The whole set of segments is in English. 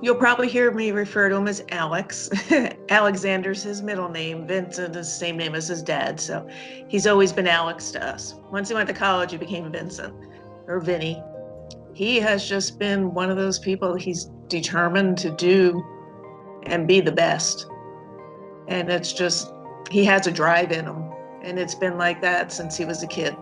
You'll probably hear me refer to him as Alex. Alexander's his middle name. Vincent is the same name as his dad, so he's always been Alex to us. Once he went to college, he became Vincent, or Vinny. He has just been one of those people. He's determined to do and be the best. And it's just, he has a drive in him. And it's been like that since he was a kid.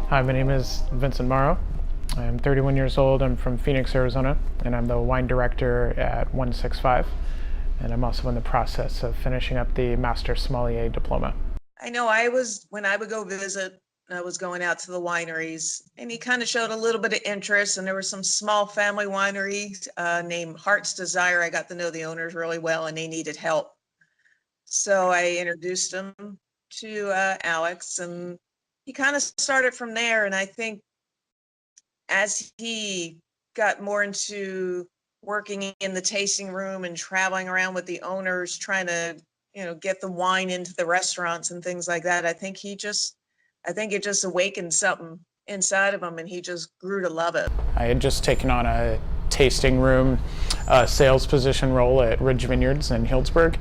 Hi, my name is Vincent Morrow. I'm 31 years old. I'm from Phoenix, Arizona, and I'm the wine director at 165. And I'm also in the process of finishing up the Master Sommelier diploma. I know when I would go visit, I was going out to the wineries, and he kind of showed a little bit of interest. And there were some small family wineries named Heart's Desire. I got to know the owners really well, and they needed help. So I introduced him to Alex, and he kind of started from there. And I think as he got more into working in the tasting room and traveling around with the owners, trying to, get the wine into the restaurants and things like that, I think it just awakened something inside of him, and he just grew to love it. I had just taken on a tasting room sales position role at Ridge Vineyards in Healdsburg.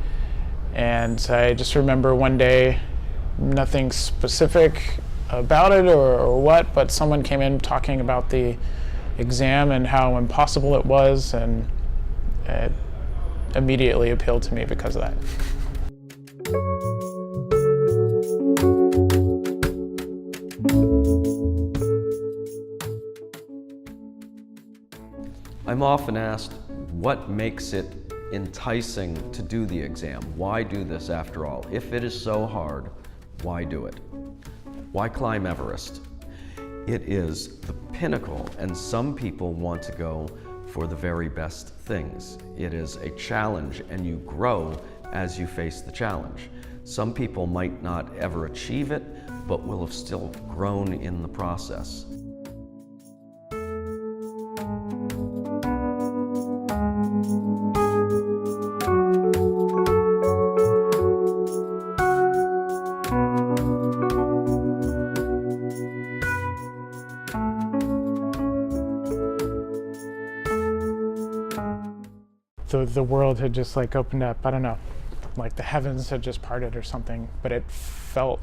And I just remember one day, nothing specific about it or what, but someone came in talking about the exam and how impossible it was, and it immediately appealed to me because of that. I'm often asked, what makes it enticing to do the exam? Why do this after all? If it is so hard, why do it? Why climb Everest? It is the pinnacle, and some people want to go for the very best things. It is a challenge, and you grow as you face the challenge. Some people might not ever achieve it, but will have still grown in the process. The world had just opened up. I don't know, like the heavens had just parted or something, but it felt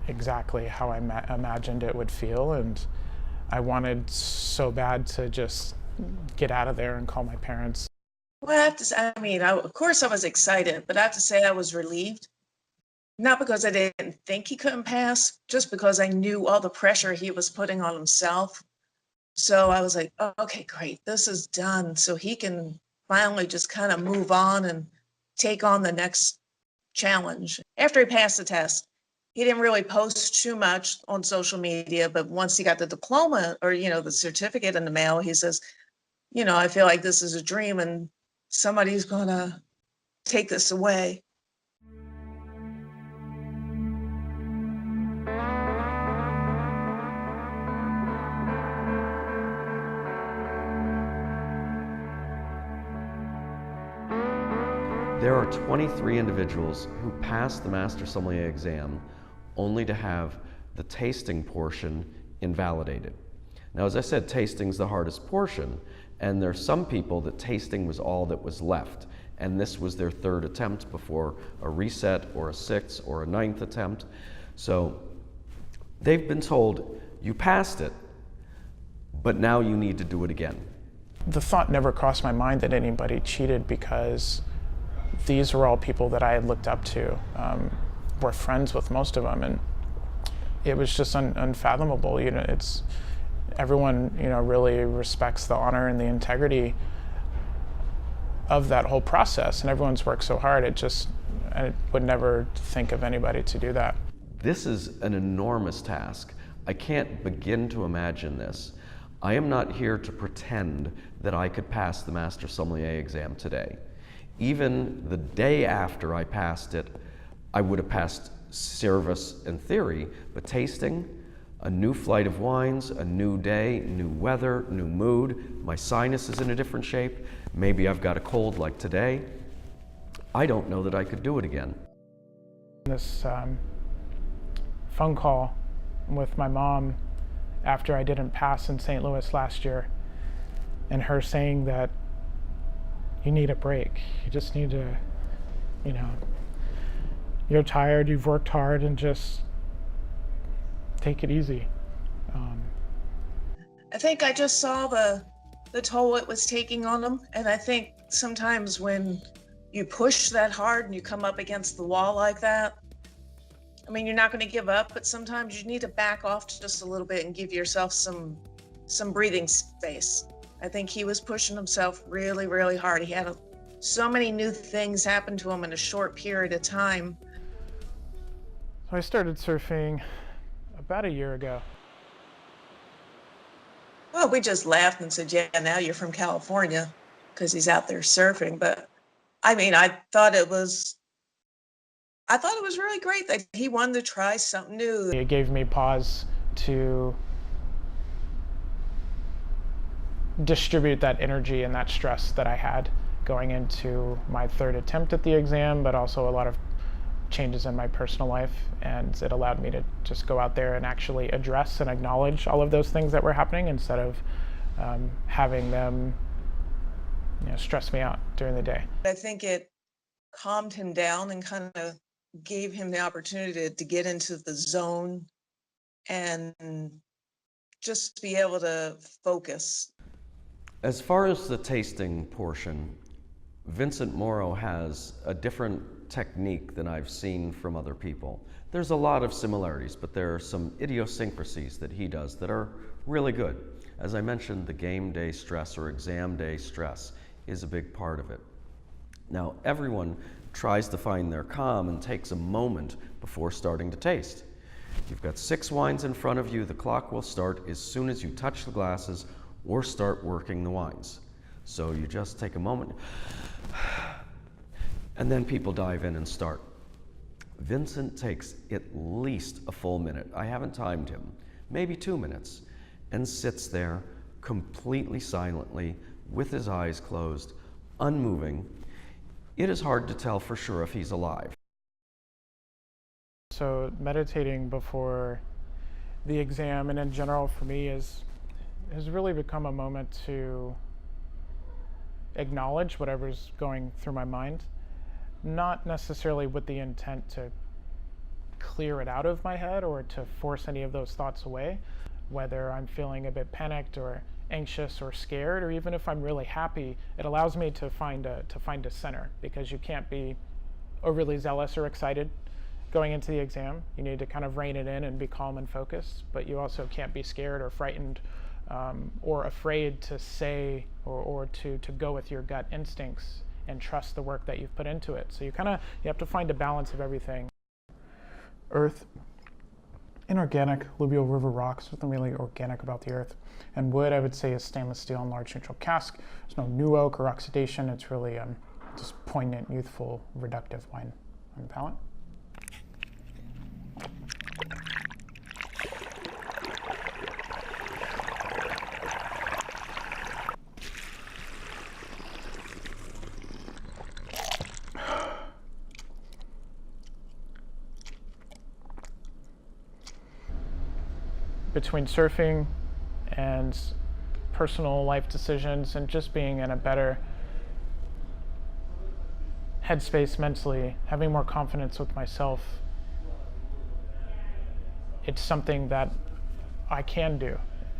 exactly how I imagined it would feel, and I wanted so bad to just get out of there and call my parents. Well, I have to say, of course I was excited, but I have to say I was relieved. Not because I didn't think he couldn't pass, just because I knew all the pressure he was putting on himself. So I was like, oh, okay, great, this is done. So he can finally just kind of move on and take on the next challenge. After he passed the test, he didn't really post too much on social media, but once he got the diploma or, the certificate in the mail, he says, I feel like this is a dream and somebody's going to take this away. There are 23 individuals who passed the Master Sommelier exam only to have the tasting portion invalidated. Now, as I said, tasting's the hardest portion, and there are some people that tasting was all that was left, and this was their third attempt before a reset or a sixth or a ninth attempt. So they've been told, you passed it, but now you need to do it again. The thought never crossed my mind that anybody cheated, because these were all people that I had looked up to, were friends with most of them, and it was just unfathomable. It's everyone really respects the honor and the integrity of that whole process, and everyone's worked so hard. I would never think of anybody to do that. This is an enormous task. I can't begin to imagine this. I am not here to pretend that I could pass the Master Sommelier exam today. Even the day after I passed it, I would have passed service and theory, but tasting, a new flight of wines, a new day, new weather, new mood, my sinus is in a different shape, maybe I've got a cold like today. I don't know that I could do it again. This phone call with my mom after I didn't pass in St. Louis last year, and her saying that you need a break. You just need to, you know, you're tired, you've worked hard, and just take it easy. I think I just saw the toll it was taking on him. And I think sometimes when you push that hard and you come up against the wall like that, I mean, you're not going to give up, but sometimes you need to back off just a little bit and give yourself some breathing space. I think he was pushing himself really, really hard. He had so many new things happen to him in a short period of time. So I started surfing about a year ago. Well, we just laughed and said, yeah, now you're from California, because he's out there surfing. But I mean, I thought it was really great that he wanted to try something new. It gave me pause to distribute that energy and that stress that I had going into my third attempt at the exam, but also a lot of changes in my personal life. And it allowed me to just go out there and actually address and acknowledge all of those things that were happening instead of having them, you know, stress me out during the day. I think it calmed him down and kind of gave him the opportunity to get into the zone and just be able to focus. As far as the tasting portion, Vincent Morrow has a different technique than I've seen from other people. There's a lot of similarities, but there are some idiosyncrasies that he does that are really good. As I mentioned, the game day stress or exam day stress is a big part of it. Now, everyone tries to find their calm and takes a moment before starting to taste. You've got 6 wines in front of you. The clock will start as soon as you touch the glasses or start working the wines. So you just take a moment, and then people dive in and start. Vincent takes at least a full minute, I haven't timed him, maybe 2 minutes, and sits there completely silently with his eyes closed, unmoving. It is hard to tell for sure if he's alive. So meditating before the exam and in general for me has really become a moment to acknowledge whatever's going through my mind, not necessarily with the intent to clear it out of my head or to force any of those thoughts away, whether I'm feeling a bit panicked or anxious or scared, or even if I'm really happy. It allows me to find a center, because you can't be overly zealous or excited going into the exam. You need to kind of rein it in and be calm and focused, but you also can't be scared or frightened or afraid to say or to go with your gut instincts and trust the work that you've put into it. So you have to find a balance of everything. Earth, inorganic alluvial river rocks, nothing really organic about the earth. And wood, I would say, is stainless steel and large neutral cask. There's no new oak or oxidation. It's really just poignant, youthful, reductive wine on the palate. Between surfing and personal life decisions and just being in a better headspace mentally, having more confidence with myself, it's something that I can do.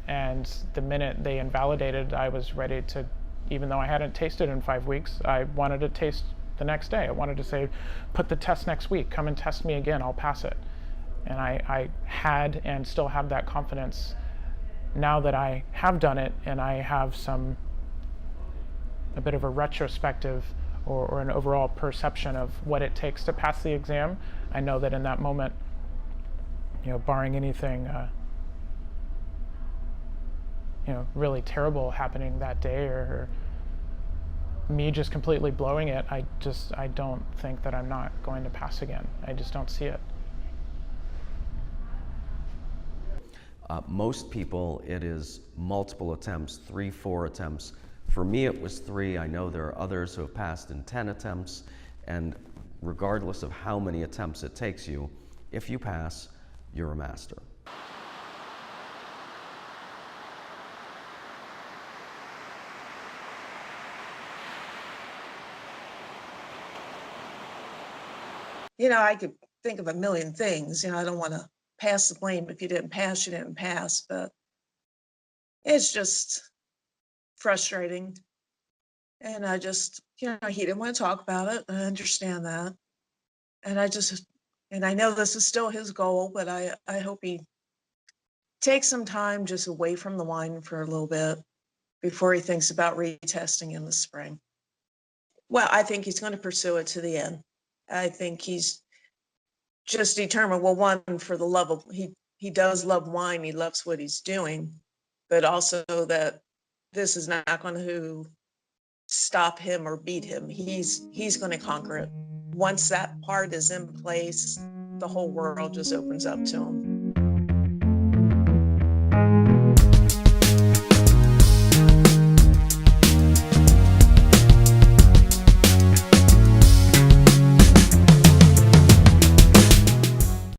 And the minute they invalidated, I was ready to, even though I hadn't tasted in 5 weeks, I wanted to taste the next day. I wanted to say, put the test next week, come and test me again, I'll pass it. And I had and still have that confidence now that I have done it, and I have a bit of a retrospective or an overall perception of what it takes to pass the exam. I know that in that moment, barring anything really terrible happening that day or me just completely blowing it, I don't think that I'm not going to pass again. I just don't see it. Most people, it is multiple attempts, 3, 4 attempts. For me, it was 3. I know there are others who have passed in 10 attempts, and regardless of how many attempts it takes you, if you pass, you're a master. I could think of a million things. I don't want to pass the blame. If you didn't pass, you didn't pass. But it's just frustrating. And I just, he didn't want to talk about it. I understand that. And I know this is still his goal, but I hope he takes some time just away from the wine for a little bit before he thinks about retesting in the spring. Well, I think he's going to pursue it to the end. I think he's just determined, well, one, for the love of, he does love wine. He loves what he's doing, but also that this is not going to stop him or beat him. He's going to conquer it. Once that part is in place, the whole world just opens up to him.